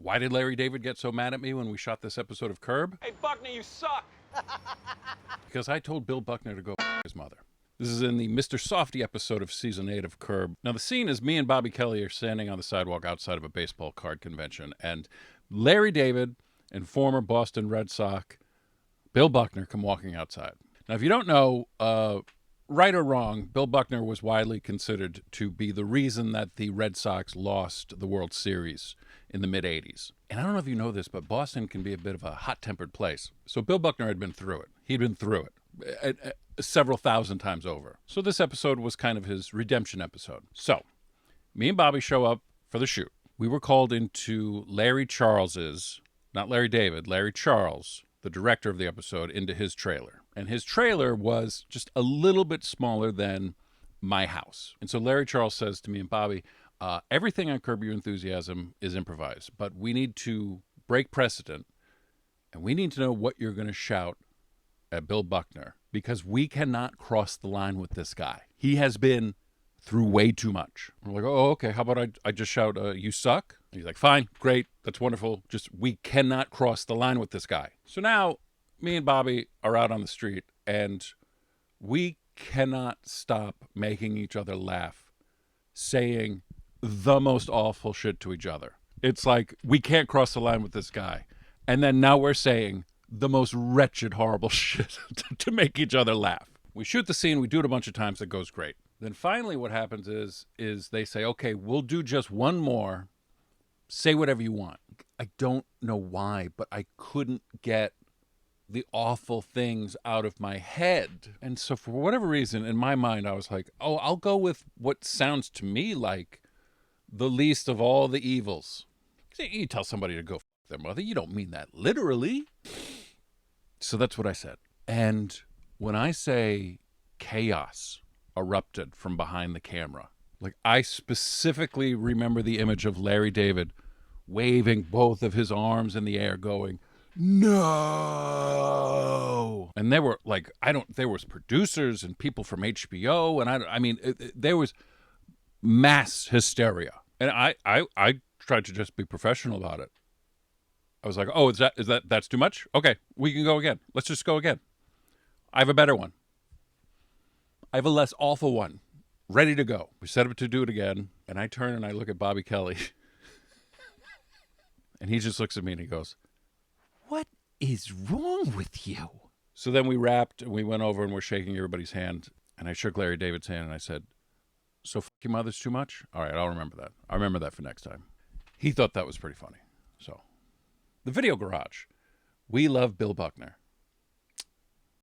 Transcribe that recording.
Why did Larry David get so mad at me when we shot this episode of Curb? Hey, Buckner, you suck. Because I told Bill Buckner to go his mother. This is in the Mr. Softy episode of Season 8 of Curb. Now, the scene is me and Bobby Kelly are standing on the sidewalk outside of a baseball card convention, and Larry David and former Boston Red Sox Bill Buckner come walking outside. Now, if you don't know, right or wrong, Bill Buckner was widely considered to be the reason that the Red Sox lost the World Series in the mid-'80s. And I don't know if you know this, but Boston can be a bit of a hot-tempered place. So Bill Buckner had been through it. He'd been through it several thousand times over. So this episode was kind of his redemption episode. So me and Bobby show up for the shoot. We were called into Larry Charles's, not Larry David, Larry Charles, the director of the episode, into his trailer. And his trailer was just a little bit smaller than my house. And so Larry Charles says to me and Bobby, everything on Curb Your Enthusiasm is improvised, but we need to break precedent, and we need to know what you're going to shout at Bill Buckner, because we cannot cross the line with this guy. He has been through way too much. We're like, oh, okay, how about I just shout, you suck? And he's like, fine, great, that's wonderful. Just, we cannot cross the line with this guy. So now, me and Bobby are out on the street, and we cannot stop making each other laugh, saying the most awful shit to each other. It's like, we can't cross the line with this guy. And then now we're saying the most wretched, horrible shit to make each other laugh. We shoot the scene, we do it a bunch of times, it goes great. Then finally what happens is they say, okay, we'll do just one more. Say whatever you want. I don't know why, but I couldn't get the awful things out of my head. And so for whatever reason, in my mind, I was like, oh, I'll go with what sounds to me like the least of all the evils. You tell somebody to go f their mother, you don't mean that literally. So that's what I said. And when I say chaos erupted from behind the camera, like, I specifically remember the image of Larry David waving both of his arms in the air going, no. And there were like, there was producers and people from HBO. And I mean, there was mass hysteria. And I tried to just be professional about it. I was like, oh, that's too much? Okay, we can go again. Let's just go again. I have a better one. I have a less awful one. Ready to go. We set up to do it again. And I turn and I look at Bobby Kelly. And he just looks at me and he goes, what is wrong with you? So then we wrapped and we went over and we're shaking everybody's hand. And I shook Larry David's hand and I said, so f your mother's too much? All right, I'll remember that. I'll remember that for next time. He thought that was pretty funny. So, the Video Garage. We love Bill Buckner.